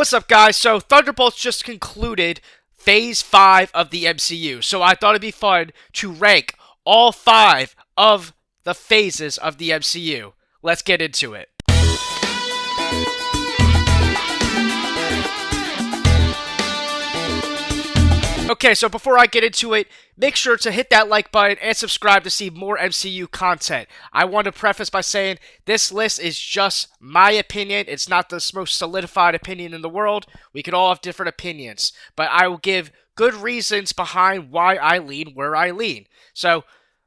What's up, guys? So, Thunderbolts just concluded Phase 5 of the MCU, so I thought it'd be fun to rank all 5 of the phases of the MCU. Let's get into it. Okay, so before I get into it, make sure to hit that like button and subscribe to see more MCU content. I want to preface by saying this list is just my opinion. It's not the most solidified opinion in the world. We could all have different opinions, but I will give good reasons behind why I lean where I lean. So,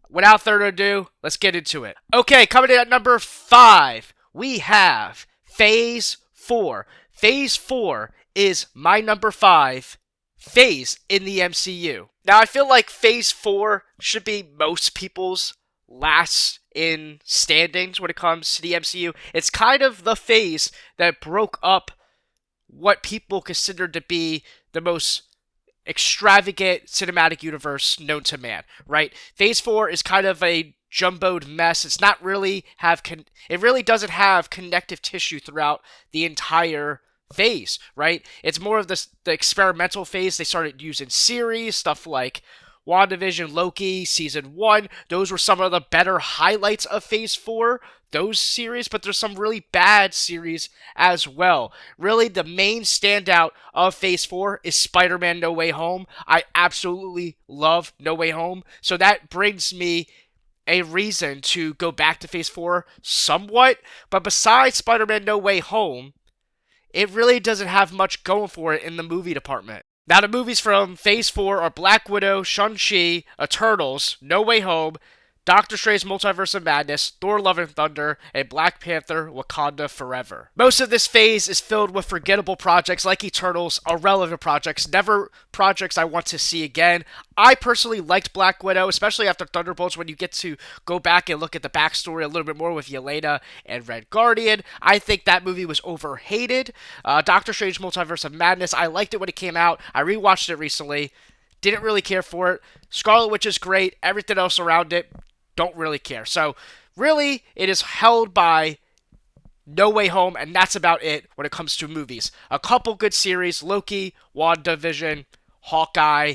without further ado, let's get into it. Okay, coming in at number 5, we have Phase 4. Phase 4 is my number 5 phase in the MCU. Now, I feel like Phase 4 should be most people's last in standings when it comes to the MCU. It's kind of the phase that broke up what people considered to be the most extravagant cinematic universe known to man, right? Phase 4 is kind of a jumbled mess. It's not really it really doesn't have connective tissue throughout the entire phase, right? It's more of the experimental phase. They started using series, stuff like WandaVision, Loki, Season 1. Those were some of the better highlights of Phase 4, those series, but there's some really bad series as well. Really, the main standout of Phase 4 is Spider-Man No Way Home. I absolutely love No Way Home, so that brings me a reason to go back to Phase 4 somewhat, but besides Spider-Man No Way Home, it really doesn't have much going for it in the movie department. Now, the movies from Phase 4 are Black Widow, Shang-Chi, Eternals, No Way Home, Doctor Strange Multiverse of Madness, Thor Love and Thunder, and Black Panther Wakanda Forever. Most of this phase is filled with forgettable projects like Eternals, irrelevant projects, never projects I want to see again. I personally liked Black Widow, especially after Thunderbolts, when you get to go back and look at the backstory a little bit more with Yelena and Red Guardian. I think that movie was overhated. Doctor Strange Multiverse of Madness, I liked it when it came out. I rewatched it recently. Didn't really care for it. Scarlet Witch is great. Everything else around it, don't really care. So, really, it is held by No Way Home, and that's about it when it comes to movies. A couple good series, Loki, WandaVision, Hawkeye.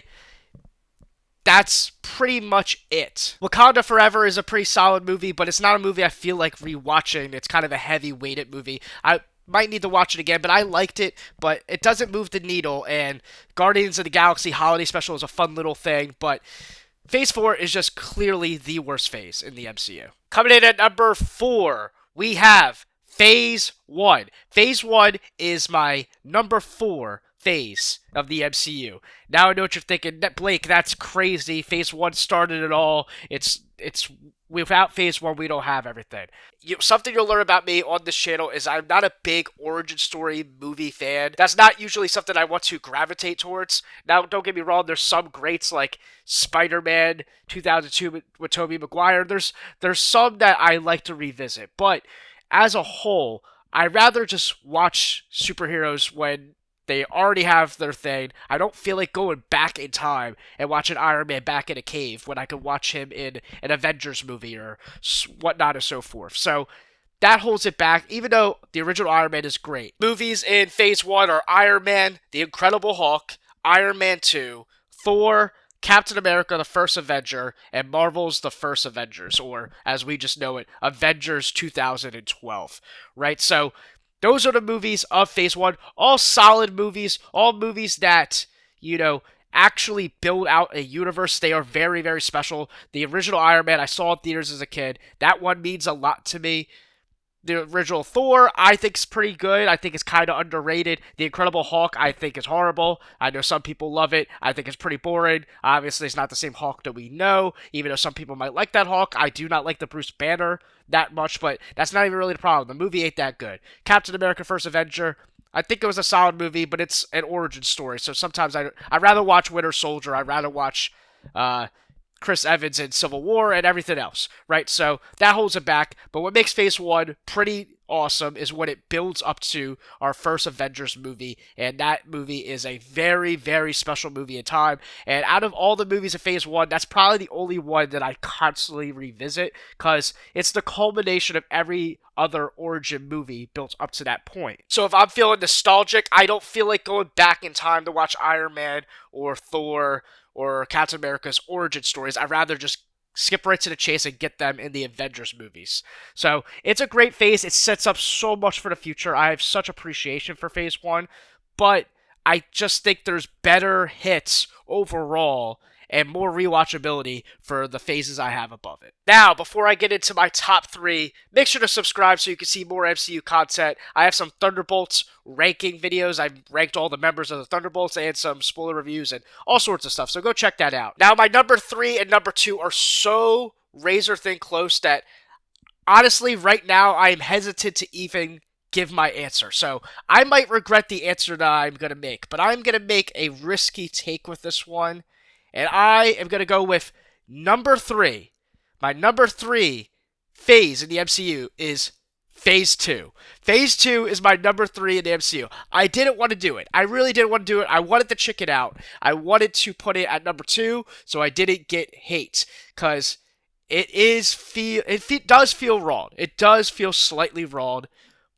That's pretty much it. Wakanda Forever is a pretty solid movie, but it's not a movie I feel like rewatching. It's kind of a heavy-weighted movie. I might need to watch it again, but I liked it, but it doesn't move the needle, and Guardians of the Galaxy Holiday Special is a fun little thing, but Phase 4 is just clearly the worst phase in the MCU. Coming in at number 4, we have Phase 1. Phase 1 is my number 4 phase of the MCU. Now I know what you're thinking, Blake, that's crazy. Phase 1 started it all. It's without Phase 1, we don't have everything. Something you'll learn about me on this channel is I'm not a big origin story movie fan. That's not usually something I want to gravitate towards. Now, don't get me wrong, there's some greats like Spider-Man 2002 with Tobey Maguire. There's some that I like to revisit, but as a whole, I'd rather just watch superheroes when they already have their thing. I don't feel like going back in time and watching Iron Man back in a cave when I could watch him in an Avengers movie or whatnot and so forth. So that holds it back, even though the original Iron Man is great. Movies in Phase 1 are Iron Man, The Incredible Hulk, Iron Man 2, Thor, Captain America, The First Avenger, and Marvel's The First Avengers, or as we just know it, Avengers 2012, right? So those are the movies of Phase 1. All solid movies. All movies that, actually build out a universe. They are very, very special. The original Iron Man, I saw in theaters as a kid. That one means a lot to me. The original Thor, I think, is pretty good. I think it's kind of underrated. The Incredible Hulk, I think, is horrible. I know some people love it. I think it's pretty boring. Obviously, it's not the same Hulk that we know, even though some people might like that Hulk. I do not like the Bruce Banner that much, but that's not even really the problem. The movie ain't that good. Captain America First Avenger, I think it was a solid movie, but it's an origin story, so sometimes I'd rather watch Winter Soldier. I'd rather watch Chris Evans in Civil War and everything else, right? So that holds it back. But what makes Phase 1 pretty awesome is when it builds up to our first Avengers movie, and that movie is a very, very special movie in time. And out of all the movies of Phase 1, that's probably the only one that I constantly revisit, because it's the culmination of every other origin movie built up to that point. So if I'm feeling nostalgic, I don't feel like going back in time to watch Iron Man or Thor or Captain America's origin stories. I'd rather just skip right to the chase and get them in the Avengers movies. So it's a great phase. It sets up so much for the future. I have such appreciation for Phase 1, but I just think there's better hits overall and more rewatchability for the phases I have above it. Now, before I get into my top 3, make sure to subscribe so you can see more MCU content. I have some Thunderbolts ranking videos. I've ranked all the members of the Thunderbolts and some spoiler reviews and all sorts of stuff, so go check that out. Now, my number 3 and number 2 are so razor thin close that honestly, right now, I am hesitant to even give my answer. So I might regret the answer that I'm going to make, but I'm going to make a risky take with this one. And I am going to go with number 3. My number 3 phase in the MCU is Phase 2. Phase 2 is my number 3 in the MCU. I didn't want to do it. I really didn't want to do it. I wanted to check it out. I wanted to put it at number 2 so I didn't get hate. Because it does feel wrong. It does feel slightly wrong.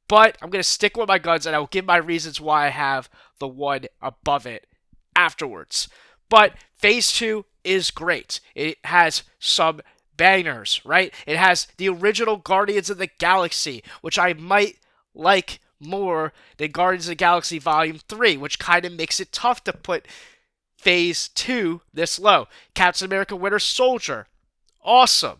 But I'm going to stick with my guns and I will give my reasons why I have the one above it afterwards. But Phase 2 is great. It has some bangers, right? It has the original Guardians of the Galaxy, which I might like more than Guardians of the Galaxy Volume 3, which kind of makes it tough to put Phase 2 this low. Captain America Winter Soldier, awesome.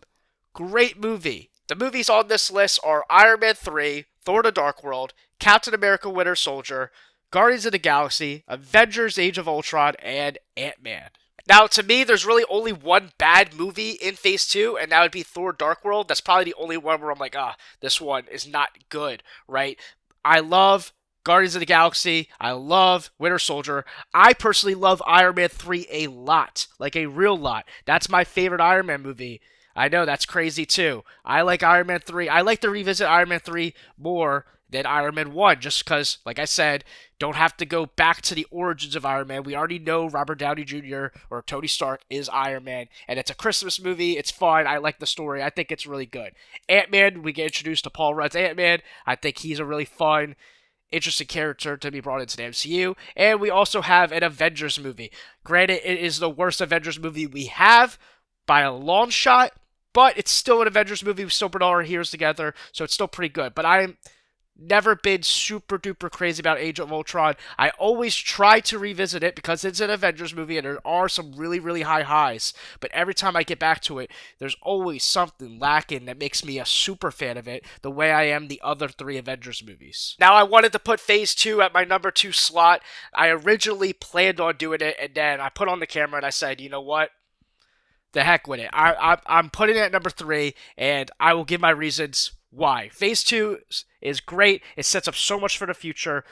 Great movie. The movies on this list are Iron Man 3, Thor the Dark World, Captain America Winter Soldier, Guardians of the Galaxy, Avengers Age of Ultron, and Ant-Man. Now, to me, there's really only one bad movie in Phase 2, and that would be Thor Dark World. That's probably the only one where I'm like, this one is not good, right? I love Guardians of the Galaxy. I love Winter Soldier. I personally love Iron Man 3 a lot, like a real lot. That's my favorite Iron Man movie. I know, that's crazy too. I like Iron Man 3. I like to revisit Iron Man 3 more than Iron Man 1, just because, like I said, don't have to go back to the origins of Iron Man. We already know Robert Downey Jr. or Tony Stark is Iron Man, and it's a Christmas movie. It's fun. I like the story. I think it's really good. Ant-Man, we get introduced to Paul Rudd's Ant-Man. I think he's a really fun, interesting character to be brought into the MCU. And we also have an Avengers movie. Granted, it is the worst Avengers movie we have by a long shot, but it's still an Avengers movie. We still bring all our heroes together, so it's still pretty good. But I'm never been super duper crazy about Age of Ultron. I always try to revisit it because it's an Avengers movie and there are some really, really high highs. But every time I get back to it, there's always something lacking that makes me a super fan of it, the way I am the other 3 Avengers movies. Now, I wanted to put Phase 2 at my number 2 slot. I originally planned on doing it, and then I put on the camera and I said, you know what? The heck with it. I'm putting it at number 3, and I will give my reasons why. Phase 2 is great. It sets up so much for the future.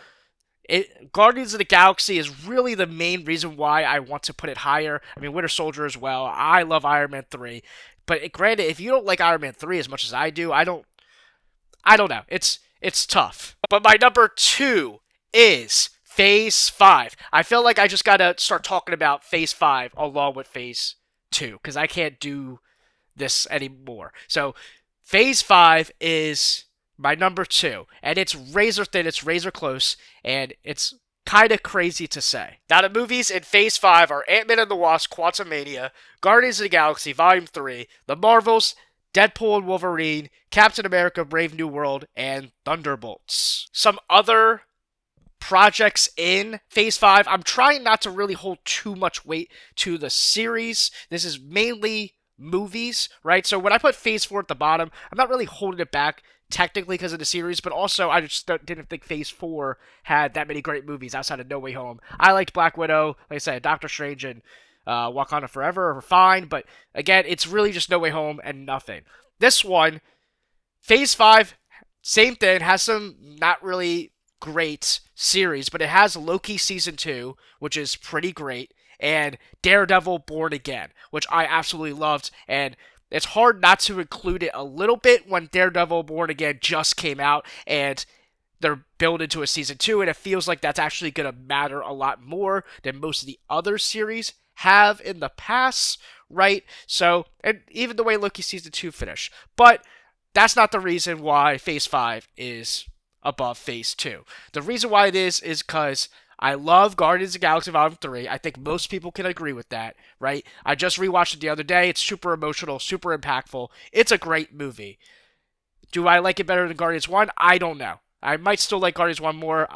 Guardians of the Galaxy is really the main reason why I want to put it higher. I mean, Winter Soldier as well. I love Iron Man 3. But granted, if you don't like Iron Man 3 as much as I do, I don't know. It's tough. But my number 2 is Phase 5. I feel like I just gotta start talking about Phase 5 along with Phase 2, because I can't do this anymore. So Phase 5 is my number 2, and it's razor thin, it's razor close, and it's kind of crazy to say. Now, the movies in Phase 5 are Ant-Man and the Wasp: Quantumania, Guardians of the Galaxy Volume 3, The Marvels, Deadpool and Wolverine, Captain America: Brave New World, and Thunderbolts. Some other projects in Phase 5, I'm trying not to really hold too much weight to the series. This is mainly movies, right? So when I put Phase 4 at the bottom, I'm not really holding it back technically because of the series, but also I just didn't think Phase 4 had that many great movies outside of No Way Home. I liked Black Widow, like I said, Doctor Strange and Wakanda Forever are fine, but again, it's really just No Way Home and nothing. This one, Phase 5, same thing, has some not really great series, but it has Loki Season 2, which is pretty great, and Daredevil Born Again, which I absolutely loved, and it's hard not to include it a little bit when Daredevil Born Again just came out and they're built into a season 2, and it feels like that's actually going to matter a lot more than most of the other series have in the past, right? So, and even the way Loki season 2 finished. But that's not the reason why Phase 5 is above Phase 2. The reason why it is because I love Guardians of the Galaxy Volume 3. I think most people can agree with that, right? I just rewatched it the other day. It's super emotional, super impactful. It's a great movie. Do I like it better than Guardians 1? I don't know. I might still like Guardians 1 more.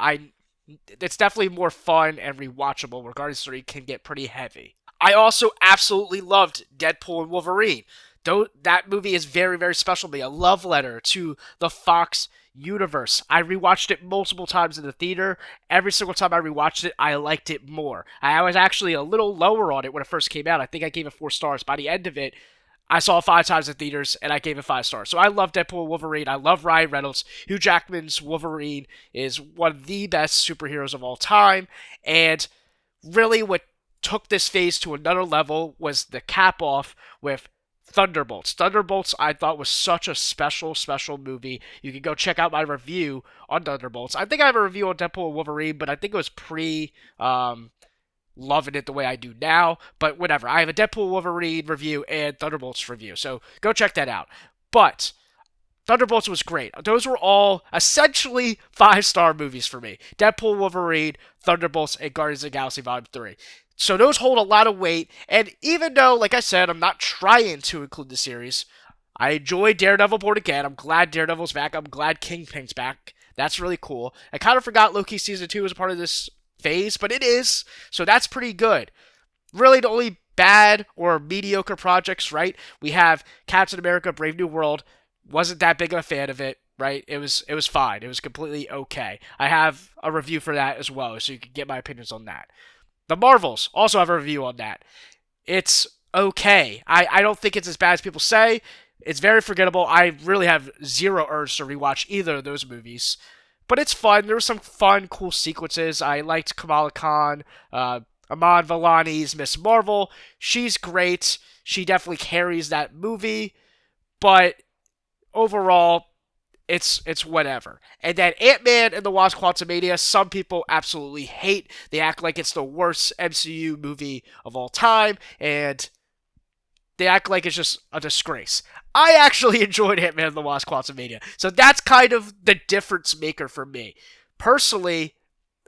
It's definitely more fun and rewatchable, where Guardians 3 can get pretty heavy. I also absolutely loved Deadpool and Wolverine. Though that movie is very, very special to me. A love letter to the Fox universe. I rewatched it multiple times in the theater. Every single time I rewatched it, I liked it more. I was actually a little lower on it when it first came out. I think I gave it 4 stars. By the end of it, I saw it 5 times in theaters, and I gave it 5 stars. So I love Deadpool and Wolverine. I love Ryan Reynolds. Hugh Jackman's Wolverine is one of the best superheroes of all time. And really what took this phase to another level was the cap off with Thunderbolts. Thunderbolts, I thought, was such a special, special movie. You can go check out my review on Thunderbolts. I think I have a review on Deadpool and Wolverine, but I think it was loving it the way I do now. But whatever. I have a Deadpool Wolverine review and Thunderbolts review, so go check that out. But Thunderbolts was great. Those were all essentially 5-star movies for me. Deadpool, Wolverine, Thunderbolts, and Guardians of the Galaxy Volume 3. So those hold a lot of weight, and even though, like I said, I'm not trying to include the series, I enjoy Daredevil Born Again. I'm glad Daredevil's back. I'm glad Kingpin's back. That's really cool. I kind of forgot Loki Season 2 was a part of this phase, but it is, so that's pretty good. Really, the only bad or mediocre projects, right? We have Captain America Brave New World. Wasn't that big of a fan of it, right? It was fine. It was completely okay. I have a review for that as well, so you can get my opinions on that. The Marvels also have a review on that. It's okay. I don't think it's as bad as people say. It's very forgettable. I really have zero urge to rewatch either of those movies. But it's fun. There were some fun, cool sequences. I liked Kamala Khan, Iman Vellani's Miss Marvel. She's great. She definitely carries that movie. But overall, it's whatever. And then Ant-Man and the Wasp: Quantumania, some people absolutely hate. They act like it's the worst MCU movie of all time, and they act like it's just a disgrace. I actually enjoyed Ant-Man and the Wasp: Quantumania, so that's kind of the difference maker for me. Personally,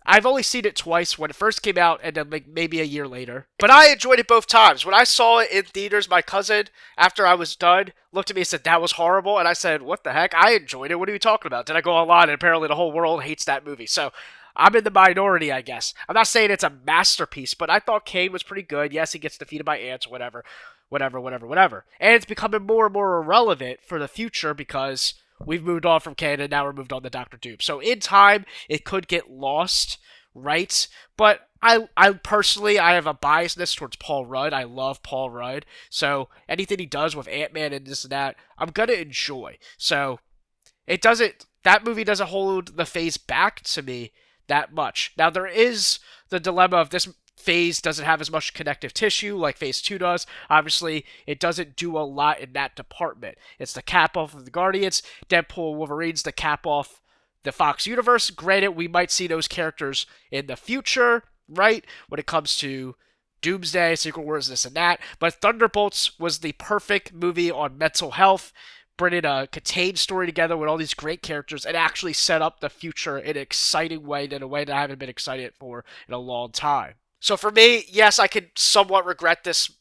I've only seen it twice, when it first came out and then like maybe a year later. But I enjoyed it both times. When I saw it in theaters, my cousin, after I was done, looked at me and said, "That was horrible." And I said, "What the heck? I enjoyed it. What are you talking about?" Then I go online and apparently the whole world hates that movie. So I'm in the minority, I guess. I'm not saying it's a masterpiece, but I thought Kane was pretty good. Yes, he gets defeated by ants, whatever. Whatever, whatever, whatever. And it's becoming more and more irrelevant for the future because we've moved on from Kane and now we're moved on to Doctor Doom. So in time, it could get lost, right? But I personally, I have a biasness towards Paul Rudd. I love Paul Rudd. So anything he does with Ant-Man and this and that, I'm going to enjoy. So that movie doesn't hold the phase back to me that much. Now, there is the dilemma of this phase doesn't have as much connective tissue like phase 2 does. Obviously, it doesn't do a lot in that department. It's the cap off of the Guardians. Deadpool Wolverine's the cap off the Fox universe. Granted, we might see those characters in the future, right? When it comes to Doomsday, Secret Wars, this and that. But Thunderbolts was the perfect movie on mental health, bringing a contained story together with all these great characters and actually set up the future in an exciting way, in a way that I haven't been excited for in a long time. So for me, yes, I could somewhat regret this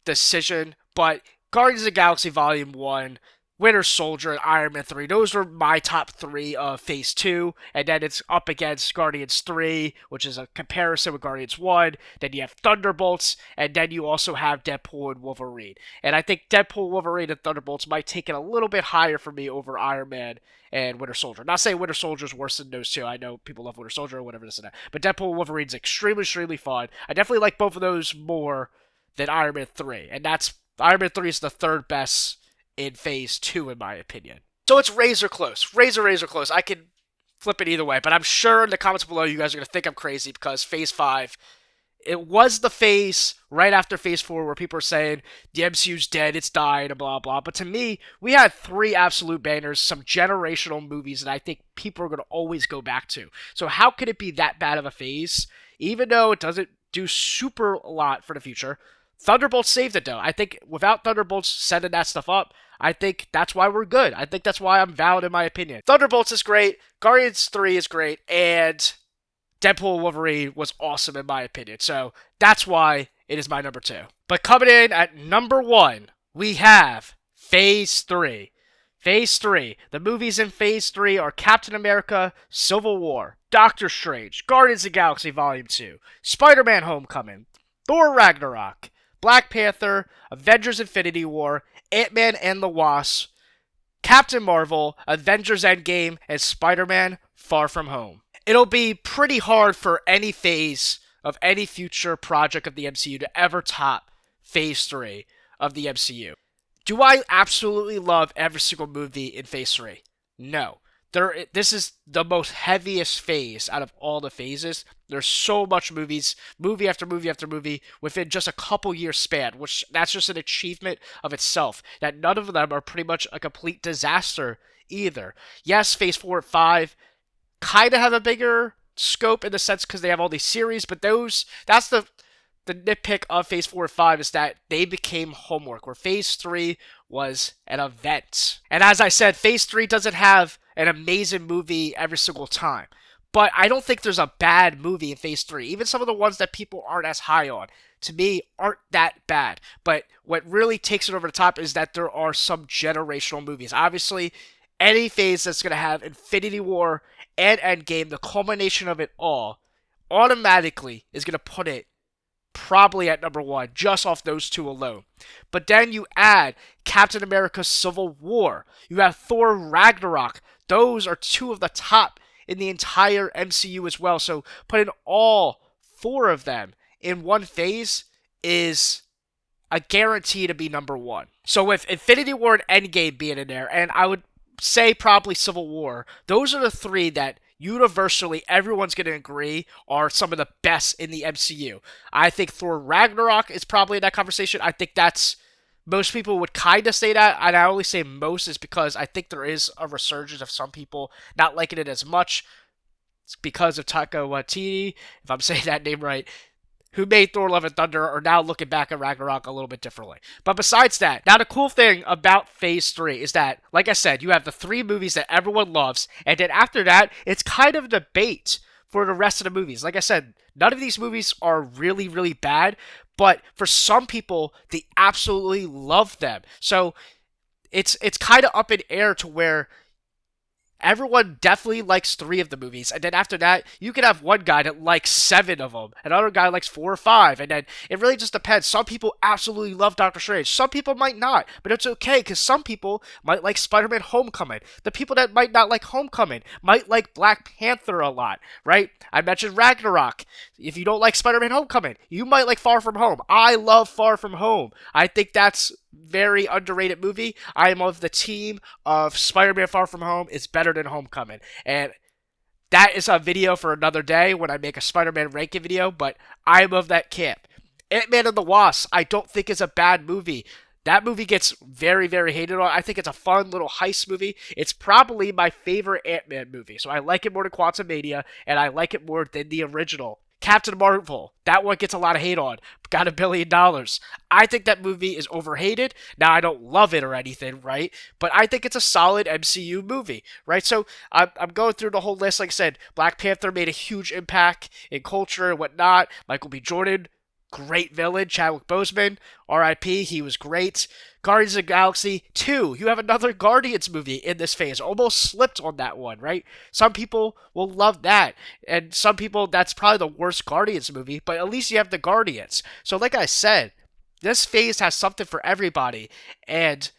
decision, but Guardians of the Galaxy Volume 1, Winter Soldier, and Iron Man 3, those are my top 3 of Phase 2, and then it's up against Guardians 3, which is a comparison with Guardians 1, then you have Thunderbolts, and then you also have Deadpool and Wolverine. And I think Deadpool, Wolverine, and Thunderbolts might take it a little bit higher for me over Iron Man and Winter Soldier. Not saying Winter Soldier's worse than those two. I know people love Winter Soldier or whatever this and that. But Deadpool and Wolverine's extremely, extremely fun. I definitely like both of those more than Iron Man 3. And Iron Man 3 is the third best in Phase 2, in my opinion. So it's razor close. Razor close. I can flip it either way. But I'm sure in the comments below you guys are going to think I'm crazy because Phase 5 it was the phase right after Phase 4 where people are saying the MCU's dead, it's died, and blah, blah. But to me, we had three absolute bangers, some generational movies that I think people are going to always go back to. So how could it be that bad of a phase? Even though it doesn't do super a lot for the future, Thunderbolts saved it, though. I think without Thunderbolts setting that stuff up, I think that's why we're good. I think that's why I'm valid in my opinion. Thunderbolts is great, Guardians 3 is great, and Deadpool and Wolverine was awesome in my opinion. So that's why it is my number 2. But coming in at number 1, we have Phase 3. Phase 3. The movies in Phase 3 are Captain America, Civil War, Doctor Strange, Guardians of the Galaxy Volume 2, Spider-Man Homecoming, Thor Ragnarok, Black Panther, Avengers Infinity War, Ant-Man and the Wasp, Captain Marvel, Avengers Endgame, and Spider-Man Far From Home. It'll be pretty hard for any phase of any future project of the MCU to ever top Phase 3 of the MCU. Do I absolutely love every single movie in Phase 3? No. This is the most heaviest phase out of all the phases. There's so much movies, movie after movie after movie, within just a couple years span, which that's just an achievement of itself. That none of them are pretty much a complete disaster either. Yes, Phase 4 and 5 kind of have a bigger scope in the sense because they have all these series, but that's the nitpick of Phase 4 and 5 is that they became homework, where Phase 3 was an event. And as I said, Phase 3 doesn't have an amazing movie every single time. But I don't think there's a bad movie in Phase 3. Even some of the ones that people aren't as high on, to me, aren't that bad. But what really takes it over the top is that there are some generational movies. Obviously, any phase that's going to have Infinity War and Endgame, the culmination of it all, automatically is going to put it probably at number 1, just off those two alone. But then you add Captain America Civil War. You have Thor Ragnarok. Those are two of the top in the entire MCU as well. So putting all 4 of them in one phase is a guarantee to be number 1. So with Infinity War and Endgame being in there, and I would say probably Civil War, those are the 3 that universally everyone's going to agree are some of the best in the MCU. I think Thor Ragnarok is probably in that conversation. I think that's, most people would kind of say that, and I only say most is because I think there is a resurgence of some people not liking it as much. It's because of Taika Waititi, if I'm saying that name right, who made Thor Love and Thunder, are now looking back at Ragnarok a little bit differently. But besides that, now the cool thing about Phase 3 is that, like I said, you have the 3 movies that everyone loves, and then after that, it's kind of a debate for the rest of the movies. Like I said, none of these movies are really, really bad, but for some people, they absolutely love them. So it's kind of up in air to where everyone definitely likes 3 of the movies, and then after that, you can have one guy that likes 7 of them, another guy likes 4 or 5, and then it really just depends. Some people absolutely love Doctor Strange, some people might not, but it's okay, because some people might like Spider-Man Homecoming. The people that might not like Homecoming might like Black Panther a lot, right? I mentioned Ragnarok. If you don't like Spider-Man Homecoming, you might like Far From Home. I love Far From Home. I think that's very underrated movie. I am of the team of Spider-Man Far From Home is better than Homecoming. And that is a video for another day when I make a Spider-Man ranking video, but I'm of that camp. Ant-Man and the Wasp, I don't think is a bad movie. That movie gets very, very hated on. I think it's a fun little heist movie. It's probably my favorite Ant-Man movie. So I like it more than Quantumania, and I like it more than the original. Captain Marvel, that one gets a lot of hate on. Got $1 billion. I think that movie is overhated. Now, I don't love it or anything, right? But I think it's a solid MCU movie, right? So I'm going through the whole list. Like I said, Black Panther made a huge impact in culture and whatnot. Michael B. Jordan, great villain. Chadwick Boseman, R.I.P., he was great. Guardians of the Galaxy 2, you have another Guardians movie in this phase. Almost slipped on that one, right? Some people will love that, and some people, that's probably the worst Guardians movie, but at least you have the Guardians. So like I said, this phase has something for everybody, and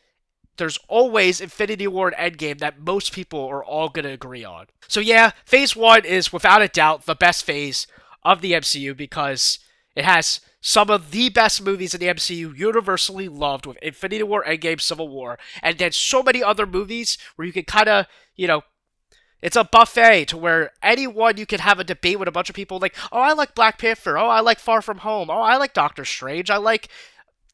there's always Infinity War and Endgame that most people are all going to agree on. So yeah, Phase 1 is without a doubt the best phase of the MCU because it has some of the best movies in the MCU universally loved with Infinity War, Endgame, Civil War, and then so many other movies where you can kind of, It's a buffet to where anyone you can have a debate with a bunch of people like, oh, I like Black Panther. Oh, I like Far From Home. Oh, I like Doctor Strange. I like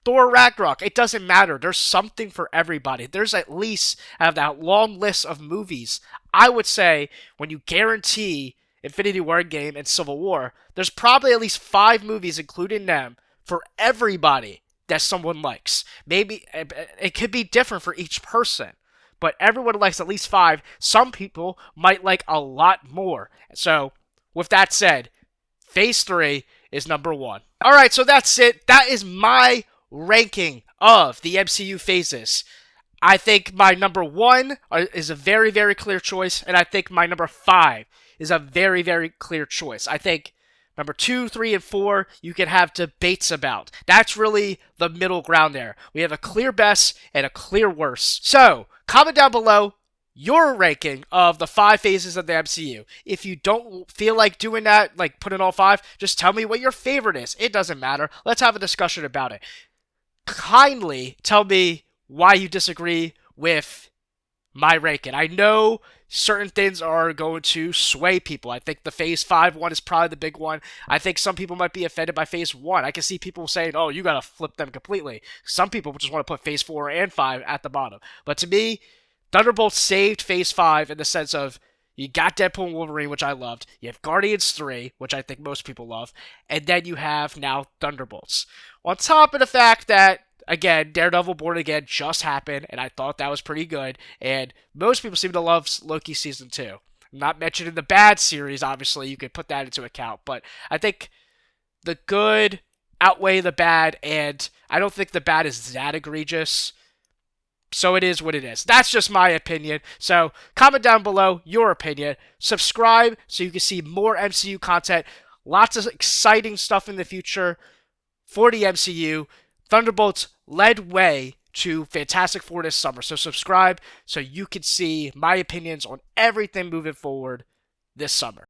Thor Ragnarok. It doesn't matter. There's something for everybody. There's at least, out of that long list of movies, I would say when you guarantee Infinity War game and Civil War, there's probably at least 5 movies, including them, for everybody that someone likes. Maybe it could be different for each person, but everyone likes at least 5. Some people might like a lot more. So, with that said, Phase 3 is number 1. Alright, so that's it. That is my ranking of the MCU phases. I think my number 1 is a very, very clear choice, and I think my number 5 is a very, very clear choice. I think number 2, 3, and 4, you can have debates about. That's really the middle ground there. We have a clear best and a clear worst. So, comment down below your ranking of the 5 phases of the MCU. If you don't feel like doing that, like putting all 5, just tell me what your favorite is. It doesn't matter. Let's have a discussion about it. Kindly tell me why you disagree with my ranking. I know certain things are going to sway people. I think the Phase 5 one is probably the big one. I think some people might be offended by Phase 1. I can see people saying, oh, you gotta flip them completely. Some people just want to put Phase 4 and 5 at the bottom. But to me, Thunderbolts saved Phase 5 in the sense of you got Deadpool and Wolverine, which I loved. You have Guardians 3, which I think most people love. And then you have now Thunderbolts. On top of the fact that, again, Daredevil Born Again just happened, and I thought that was pretty good. And most people seem to love Loki Season 2. I'm not mentioning the bad series, obviously. You could put that into account. But I think the good outweigh the bad, and I don't think the bad is that egregious. So it is what it is. That's just my opinion. So comment down below your opinion. Subscribe so you can see more MCU content. Lots of exciting stuff in the future for the MCU. Thunderbolts led way to Fantastic Four this summer. So subscribe so you can see my opinions on everything moving forward this summer.